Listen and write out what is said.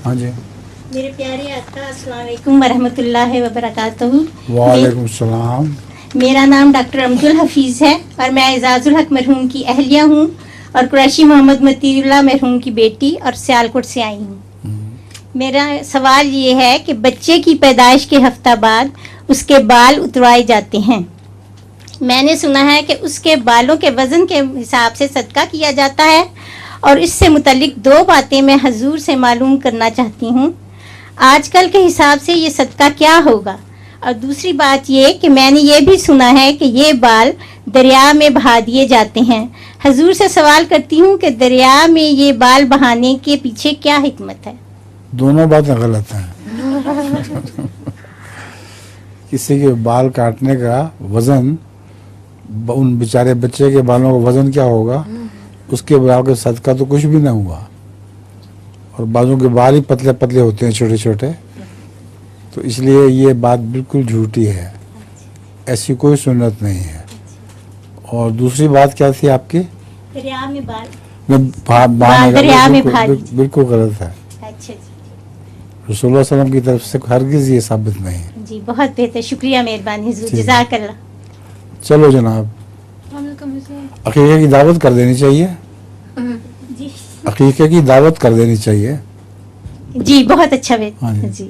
ہاں جی. میرے پیارے آقا السلام علیکم ورحمۃ اللہ وبرکاتہ. وعلیکم السلام. میرا نام ڈاکٹر امجد الحفیظ ہے اور میں اعزاز الحق مرحوم کی اہلیہ ہوں اور قریشی محمد مطیع اللہ مرحوم کی بیٹی اور سیالکوٹ سے آئی ہوں. میرا سوال یہ ہے کہ بچے کی پیدائش کے ہفتہ بعد اس کے بال اتروائے جاتے ہیں. میں نے سنا ہے کہ اس کے بالوں کے وزن کے حساب سے صدقہ کیا جاتا ہے اور اس سے متعلق 2 باتیں میں حضور سے معلوم کرنا چاہتی ہوں. آج کل کے حساب سے یہ صدقہ کیا ہوگا؟ اور دوسری بات یہ کہ میں نے یہ بھی سنا ہے کہ یہ بال دریا میں بہا دیے جاتے ہیں. حضور سے سوال کرتی ہوں کہ دریا میں یہ بال بہانے کے پیچھے کیا حکمت ہے؟ دونوں باتیں غلط ہیں. کسی کے بال کاٹنے کا وزن ان بیچارے بچے کے بالوں کا وزن کیا ہوگا؟ اس کے برابر صدقہ تو کچھ بھی نہ ہوا. اور بعضوں کے بال ہی پتلے پتلے ہوتے ہیں چھوٹے چھوٹے. تو اس لیے یہ بات بالکل جھوٹی ہے، ایسی کوئی سنت نہیں ہے. اور دوسری بات کیا تھی آپ کی؟ دریا میں بال دریا میں بالکل غلط ہے. اچھا جی. رسول اللہ علیہ وسلم کی طرف سے ہرگز یہ ثابت نہیں ہے. جی بہت بہتر، شکریہ، مہربانی حضور، جزاک اللہ. چلو جناب، عقیقے کی دعوت کر دینی چاہیے. جی عقیقے کی دعوت کر دینی چاہیے. جی بہت اچھا ہاں جی. جی.